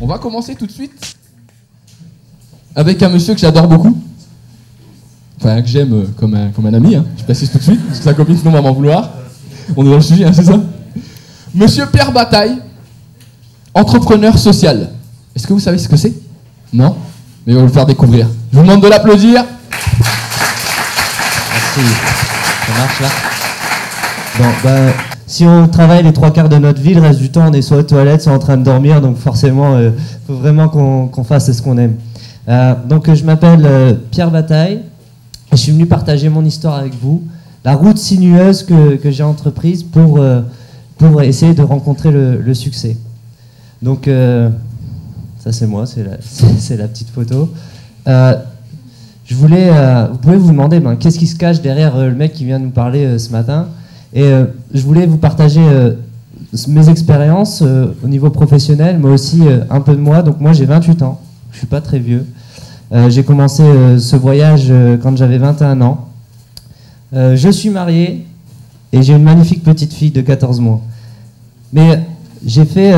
On va commencer tout de suite avec un monsieur que j'adore beaucoup. Enfin, que j'aime comme un ami, hein. Je précise tout de suite, parce que sa copine sinon va m'en vouloir. On est dans le sujet, hein, c'est ça? Monsieur Pierre Bataille, entrepreneur social. Est-ce que vous savez ce que c'est? Non? Mais on va vous le faire découvrir. Je vous demande de l'applaudir. Merci. Ça marche là? Bon, si on travaille les 3/4 de notre vie, le reste du temps, on est soit aux toilettes, soit en train de dormir. Donc forcément, il faut vraiment qu'on fasse ce qu'on aime. Donc je m'appelle Pierre Bataille. Et je suis venu partager mon histoire avec vous. La route sinueuse que j'ai entreprise pour essayer de rencontrer le succès. Donc, ça c'est moi, c'est la petite photo. Vous pouvez vous demander qu'est-ce qui se cache derrière le mec qui vient nous parler ce matin. Et je voulais vous partager mes expériences au niveau professionnel, mais aussi un peu de moi. Donc moi j'ai 28 ans, je suis pas très vieux. J'ai commencé ce voyage quand j'avais 21 ans. Je suis marié et j'ai une magnifique petite fille de 14 mois. Mais j'ai fait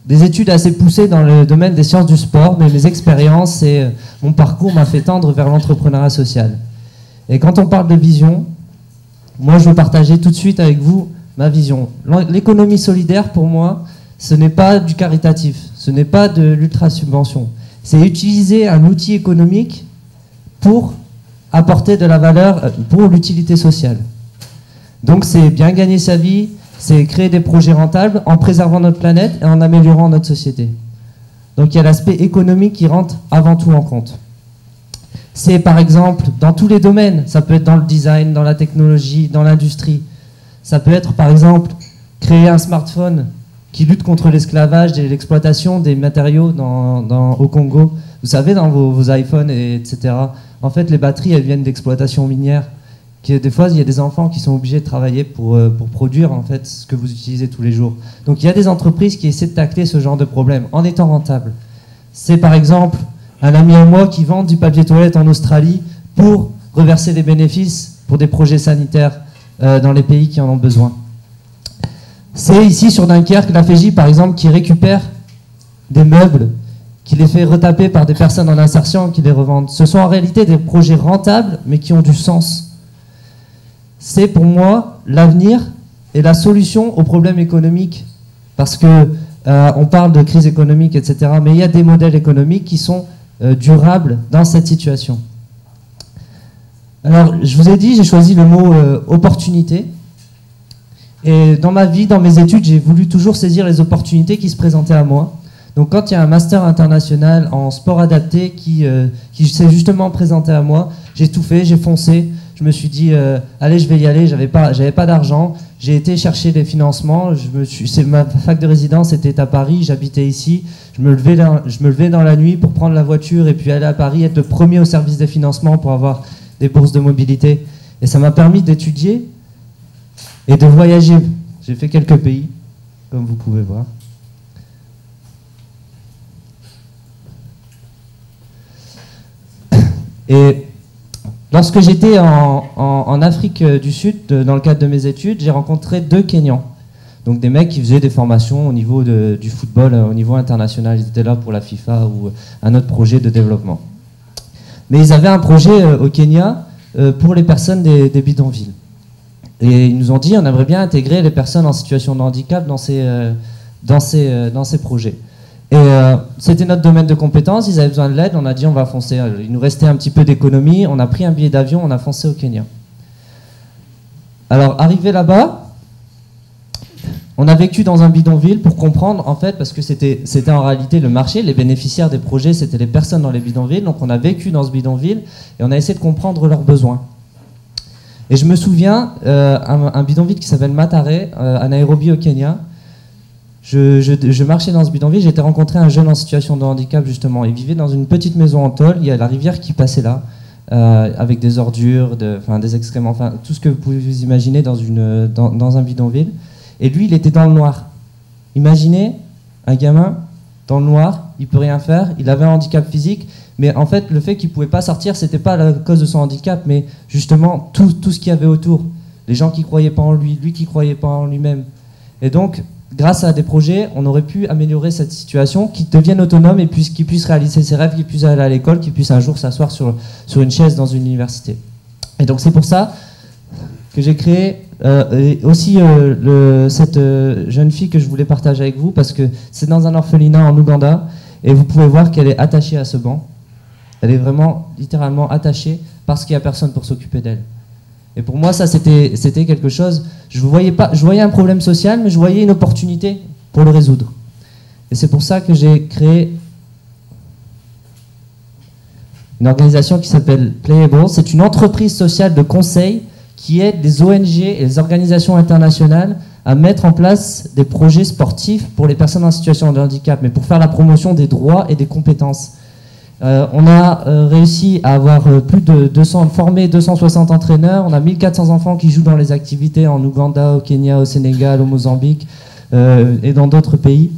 des études assez poussées dans le domaine des sciences du sport, mais mes expériences et mon parcours m'a fait tendre vers l'entrepreneuriat social. Et quand on parle de vision, moi je veux partager tout de suite avec vous ma vision. L'économie solidaire, pour moi, ce n'est pas du caritatif, ce n'est pas de l'ultra-subvention. C'est utiliser un outil économique pour apporter de la valeur pour l'utilité sociale. Donc c'est bien gagner sa vie, c'est créer des projets rentables en préservant notre planète et en améliorant notre société. Donc il y a l'aspect économique qui rentre avant tout en compte. C'est par exemple dans tous les domaines, ça peut être dans le design, dans la technologie, dans l'industrie. Ça peut être par exemple créer un smartphone qui lutte contre l'esclavage et l'exploitation des matériaux au Congo. Vous savez, dans vos iPhones, etc. En fait, les batteries, elles viennent d'exploitation minière. Des fois, il y a des enfants qui sont obligés de travailler pour produire en fait, ce que vous utilisez tous les jours. Donc il y a des entreprises qui essaient de tacler ce genre de problème en étant rentables. C'est par exemple un ami à moi qui vend du papier toilette en Australie pour reverser les bénéfices pour des projets sanitaires dans les pays qui en ont besoin. C'est ici sur Dunkerque, la FEJ par exemple, qui récupère des meubles, qui les fait retaper par des personnes en insertion, qui les revendent. Ce sont en réalité des projets rentables, mais qui ont du sens. C'est pour moi l'avenir et la solution aux problèmes économiques. Parce que on parle de crise économique, etc. Mais il y a des modèles économiques qui sont durables dans cette situation. Alors, je vous ai dit, j'ai choisi le mot opportunité. Et dans ma vie, dans mes études, j'ai voulu toujours saisir les opportunités qui se présentaient à moi. Donc quand il y a un master international en sport adapté qui s'est justement présenté à moi, j'ai tout fait, j'ai foncé. Je me suis dit, allez, je vais y aller, j'avais pas d'argent. J'ai été chercher les financements. Ma fac de résidence était à Paris, j'habitais ici. Je me levais dans la nuit pour prendre la voiture et puis aller à Paris, être le premier au service des financements pour avoir des bourses de mobilité. Et ça m'a permis d'étudier et de voyager. J'ai fait quelques pays, comme vous pouvez voir. Et lorsque j'étais en Afrique du Sud, dans le cadre de mes études, j'ai rencontré 2 Kenyans. Donc des mecs qui faisaient des formations au niveau du football, au niveau international. Ils étaient là pour la FIFA ou un autre projet de développement. Mais ils avaient un projet au Kenya pour les personnes des bidonvilles. Et ils nous ont dit, on aimerait bien intégrer les personnes en situation de handicap dans ces projets. Et c'était notre domaine de compétences, ils avaient besoin de l'aide, on a dit on va foncer. Il nous restait un petit peu d'économie, on a pris un billet d'avion, on a foncé au Kenya. Alors, arrivé là-bas, on a vécu dans un bidonville pour comprendre, en fait, parce que c'était en réalité le marché, les bénéficiaires des projets, c'était les personnes dans les bidonvilles, donc on a vécu dans ce bidonville et on a essayé de comprendre leurs besoins. Et je me souviens, un bidonville qui s'appelle Mathare, à Nairobi au Kenya. Je marchais dans ce bidonville, j'ai été rencontrer un jeune en situation de handicap justement. Il vivait dans une petite maison en tôle, il y a la rivière qui passait là, avec des ordures, des excréments, tout ce que vous pouvez vous imaginer dans un bidonville. Et lui, il était dans le noir. Imaginez un gamin dans le noir, il peut rien faire, il avait un handicap physique, mais en fait le fait qu'il pouvait pas sortir, c'était pas à cause de son handicap, mais justement tout ce qu'il y avait autour. Les gens qui croyaient pas en lui, lui qui croyait pas en lui-même. Et donc, grâce à des projets, on aurait pu améliorer cette situation, qu'ils deviennent autonomes et qu'ils puissent réaliser ses rêves, qu'ils puissent aller à l'école, qu'ils puissent un jour s'asseoir sur une chaise dans une université. Et donc c'est pour ça que j'ai créé aussi cette jeune fille que je voulais partager avec vous, parce que c'est dans un orphelinat en Ouganda, et vous pouvez voir qu'elle est attachée à ce banc. Elle est vraiment, littéralement attachée, parce qu'il n'y a personne pour s'occuper d'elle. Et pour moi, ça, c'était quelque chose... Je voyais un problème social, mais je voyais une opportunité pour le résoudre. Et c'est pour ça que j'ai créé une organisation qui s'appelle Playable. C'est une entreprise sociale de conseil qui aide les ONG et les organisations internationales à mettre en place des projets sportifs pour les personnes en situation de handicap, mais pour faire la promotion des droits et des compétences. On a réussi à avoir former 260 entraîneurs. On a 1400 enfants qui jouent dans les activités en Ouganda, au Kenya, au Sénégal, au Mozambique et dans d'autres pays.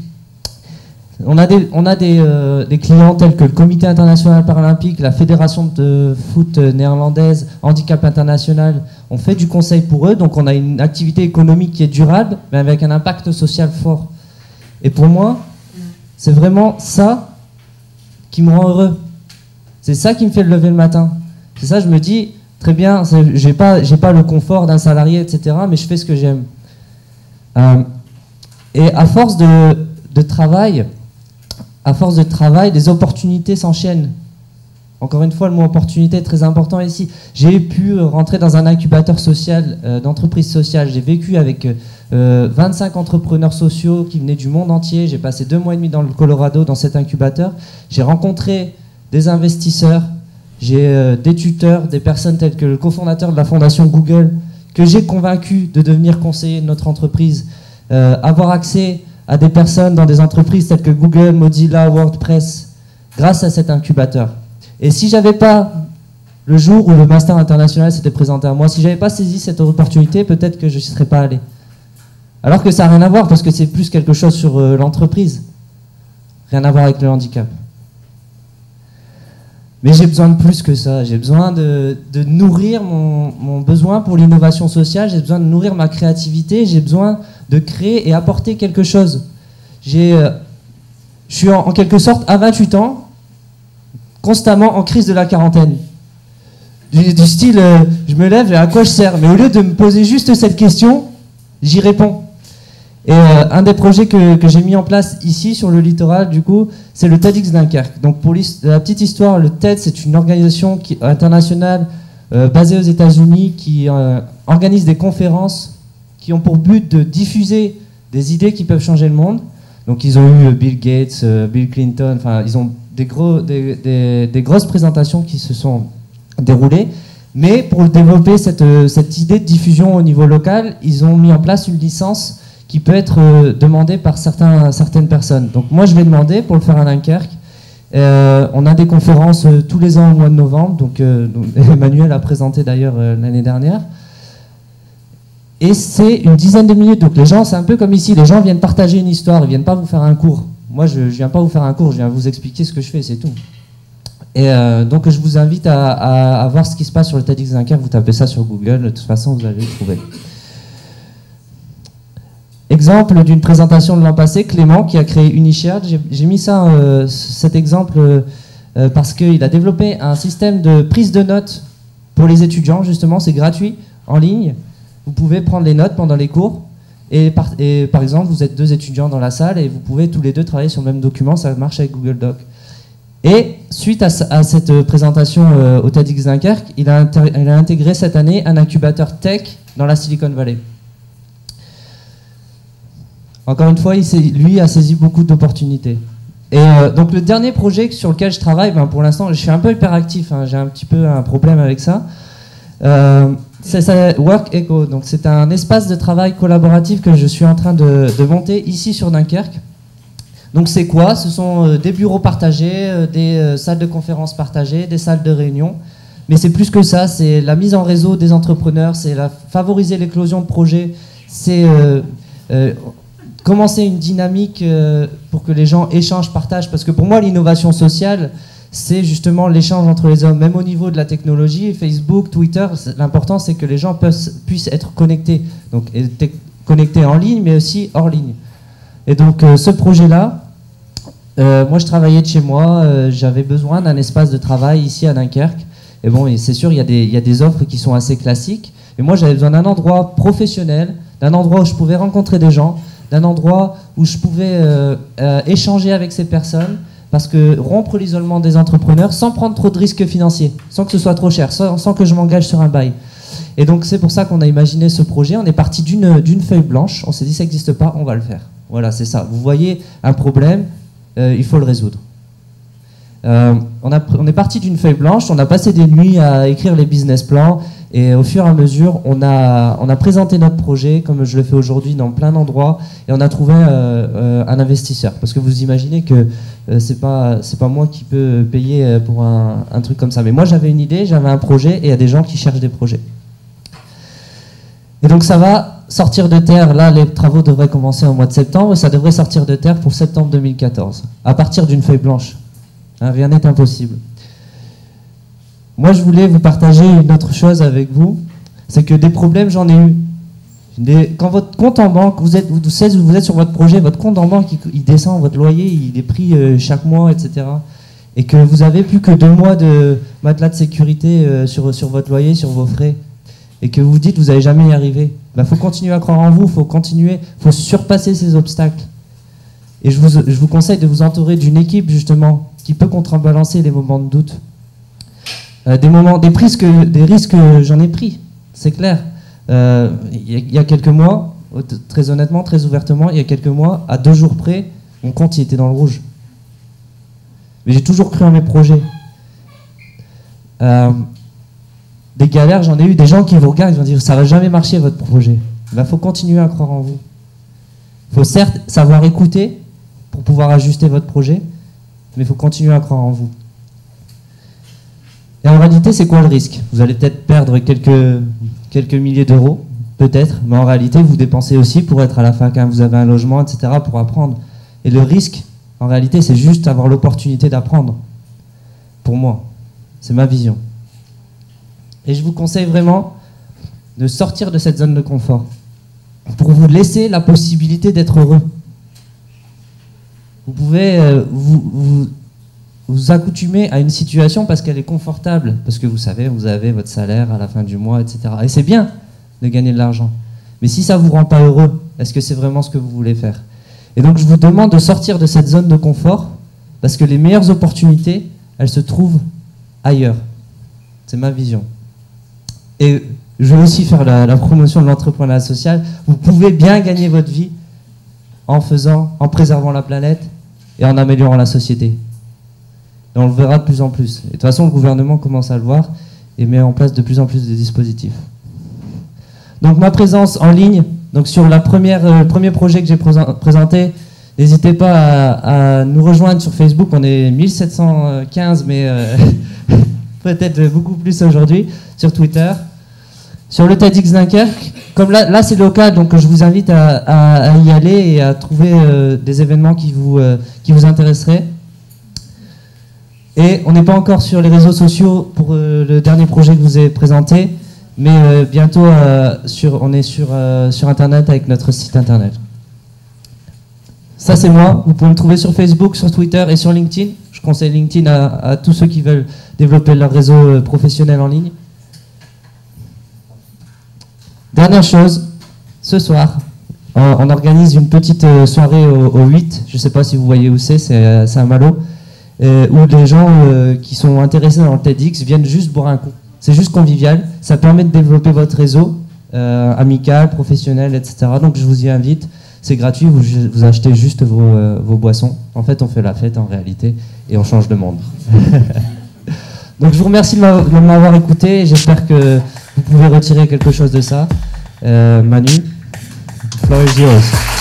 On a des clients tels que le Comité international paralympique, la Fédération de foot néerlandaise, Handicap international. On fait du conseil pour eux, donc on a une activité économique qui est durable, mais avec un impact social fort. Et pour moi, c'est vraiment ça qui me rend heureux. C'est ça qui me fait lever le matin. C'est ça, je me dis, très bien, j'ai pas le confort d'un salarié, etc., mais je fais ce que j'aime. Et à force de travail, les opportunités s'enchaînent. Encore une fois, le mot opportunité est très important ici. J'ai pu rentrer dans un incubateur social, d'entreprise sociale. J'ai vécu avec 25 entrepreneurs sociaux qui venaient du monde entier. J'ai passé 2 mois et demi dans le Colorado, dans cet incubateur. J'ai rencontré des investisseurs, j'ai des tuteurs, des personnes telles que le cofondateur de la fondation Google, que j'ai convaincu de devenir conseiller de notre entreprise. Avoir accès à des personnes dans des entreprises telles que Google, Mozilla, WordPress, grâce à cet incubateur. Et si j'avais pas, le jour où le Master International s'était présenté à moi, si j'avais pas saisi cette opportunité, peut-être que je n'y serais pas allé. Alors que ça n'a rien à voir, parce que c'est plus quelque chose sur l'entreprise. Rien à voir avec le handicap. Mais j'ai besoin de plus que ça. J'ai besoin de nourrir mon besoin pour l'innovation sociale, j'ai besoin de nourrir ma créativité, j'ai besoin de créer et apporter quelque chose. Je suis en quelque sorte à 28 ans, constamment en crise de la quarantaine. Du style, je me lève et à quoi je sers? Mais au lieu de me poser juste cette question, j'y réponds. Et un des projets que j'ai mis en place ici sur le littoral, du coup, c'est le TEDx Dunkerque. Donc pour la petite histoire, le TED, c'est une organisation internationale basée aux États-Unis qui organise des conférences qui ont pour but de diffuser des idées qui peuvent changer le monde. Donc ils ont eu Bill Gates, Bill Clinton, enfin ils ont des grosses présentations qui se sont déroulées. Mais pour développer cette idée de diffusion au niveau local, ils ont mis en place une licence qui peut être demandée par certaines personnes. Donc moi je vais demander pour le faire à Dunkerque. On a des conférences tous les ans au mois de novembre, donc Emmanuel a présenté d'ailleurs l'année dernière. Et c'est une dizaine de minutes, donc les gens, c'est un peu comme ici, les gens viennent partager une histoire, ils viennent pas vous faire un cours. Moi je viens pas vous faire un cours, je viens vous expliquer ce que je fais, c'est tout. Et donc je vous invite à voir ce qui se passe sur le TEDx Dunkerque, vous tapez ça sur Google, de toute façon vous allez le trouver. Exemple d'une présentation de l'an passé, Clément qui a créé Unishared. J'ai mis ça, cet exemple parce qu'il a développé un système de prise de notes pour les étudiants, justement, c'est gratuit, en ligne. Vous pouvez prendre les notes pendant les cours et par exemple, vous êtes 2 étudiants dans la salle et vous pouvez tous les 2 travailler sur le même document, ça marche avec Google Doc. Et suite à cette présentation au TEDx Dunkerque, il a intégré cette année un incubateur tech dans la Silicon Valley. Encore une fois, lui a saisi beaucoup d'opportunités. Et donc le dernier projet sur lequel je travaille, pour l'instant, je suis un peu hyperactif, hein, j'ai un petit peu un problème avec ça. C'est Work Echo, donc c'est un espace de travail collaboratif que je suis en train de monter ici sur Dunkerque. Donc c'est quoi? Ce sont des bureaux partagés, des salles de conférences partagées, des salles de réunion. Mais c'est plus que ça, c'est la mise en réseau des entrepreneurs, c'est favoriser l'éclosion de projets, c'est commencer une dynamique pour que les gens échangent, partagent. Parce que pour moi, l'innovation sociale, c'est justement l'échange entre les hommes, même au niveau de la technologie, Facebook, Twitter. L'important, c'est que les gens puissent être connectés. Donc, connectés en ligne, mais aussi hors ligne. Et donc ce projet-là, moi je travaillais de chez moi, j'avais besoin d'un espace de travail ici à Dunkerque. Et bon, c'est sûr, il y a des offres qui sont assez classiques. Et moi j'avais besoin d'un endroit professionnel, d'un endroit où je pouvais rencontrer des gens, d'un endroit où je pouvais échanger avec ces personnes, parce que rompre l'isolement des entrepreneurs sans prendre trop de risques financiers, sans que ce soit trop cher, sans que je m'engage sur un bail. Et donc c'est pour ça qu'on a imaginé ce projet. On est parti d'une feuille blanche, on s'est dit ça n'existe pas, on va le faire. Voilà, c'est ça. Vous voyez un problème, il faut le résoudre. On est parti d'une feuille blanche, on a passé des nuits à écrire les business plans, et au fur et à mesure, on a présenté notre projet, comme je le fais aujourd'hui, dans plein d'endroits, et on a trouvé un investisseur. Parce que vous imaginez que c'est pas moi qui peux payer pour un truc comme ça. Mais moi, j'avais une idée, j'avais un projet, et il y a des gens qui cherchent des projets. Et donc ça va sortir de terre, là les travaux devraient commencer au mois de septembre, et ça devrait sortir de terre pour septembre 2014, à partir d'une feuille blanche. Hein, rien n'est impossible. Moi je voulais vous partager une autre chose avec vous, c'est que des problèmes j'en ai eu. Quand votre compte en banque, vous êtes sur votre projet, votre compte en banque il descend, votre loyer il est pris chaque mois, etc. Et que vous avez plus que 2 mois de matelas de sécurité sur votre loyer, sur vos frais, et que vous vous dites vous n'allez jamais y arriver, il faut continuer à croire en vous, il faut surpasser ces obstacles. Et je vous conseille de vous entourer d'une équipe justement qui peut contrebalancer les moments de doute. Des risques que j'en ai pris, c'est clair. Il y a quelques mois, très honnêtement, très ouvertement, il y a quelques mois, à 2 jours près, mon compte il était dans le rouge. Mais j'ai toujours cru en mes projets. Des galères, j'en ai eu, des gens qui vous regardent, ils vont dire ça va jamais marcher votre projet. Il faut continuer à croire en vous. Il faut certes savoir écouter pour pouvoir ajuster votre projet, mais il faut continuer à croire en vous. Et en réalité, c'est quoi le risque? Vous allez peut-être perdre quelques milliers d'euros, peut-être, mais en réalité, vous dépensez aussi pour être à la fac, hein, vous avez un logement, etc., pour apprendre. Et le risque, en réalité, c'est juste avoir l'opportunité d'apprendre. Pour moi, c'est ma vision. Et je vous conseille vraiment de sortir de cette zone de confort pour vous laisser la possibilité d'être heureux. Vous pouvez vous accoutumer à une situation parce qu'elle est confortable, parce que vous savez, vous avez votre salaire à la fin du mois, etc. Et c'est bien de gagner de l'argent. Mais si ça ne vous rend pas heureux, est-ce que c'est vraiment ce que vous voulez faire? Et donc je vous demande de sortir de cette zone de confort parce que les meilleures opportunités, elles se trouvent ailleurs. C'est ma vision. Et je veux aussi faire la promotion de l'entrepreneuriat social. Vous pouvez bien gagner votre vie en préservant la planète et en améliorant la société. Et on le verra de plus en plus. Et de toute façon, le gouvernement commence à le voir et met en place de plus en plus de dispositifs. Donc ma présence en ligne, donc sur le premier projet que j'ai présenté, n'hésitez pas à nous rejoindre sur Facebook. On est 1715, mais peut-être beaucoup plus aujourd'hui, sur Twitter. Sur le TEDx Dunkerque, comme là c'est local, donc je vous invite à y aller et à trouver des événements qui vous intéresseraient. Et on n'est pas encore sur les réseaux sociaux pour le dernier projet que je vous ai présenté, mais bientôt on est sur Internet avec notre site Internet. Ça c'est moi, vous pouvez me trouver sur Facebook, sur Twitter et sur LinkedIn. Je conseille LinkedIn à tous ceux qui veulent développer leur réseau professionnel en ligne. Dernière chose, ce soir, on organise une petite soirée au 8, je ne sais pas si vous voyez où c'est à Malo, où les gens qui sont intéressés dans le TEDx viennent juste boire un coup. C'est juste convivial, ça permet de développer votre réseau amical, professionnel, etc. Donc je vous y invite, c'est gratuit, vous achetez juste vos boissons. En fait, on fait la fête en réalité et on change de monde. Donc je vous remercie de m'avoir écouté, j'espère que vous pouvez retirer quelque chose de ça. Manu, floor is yours.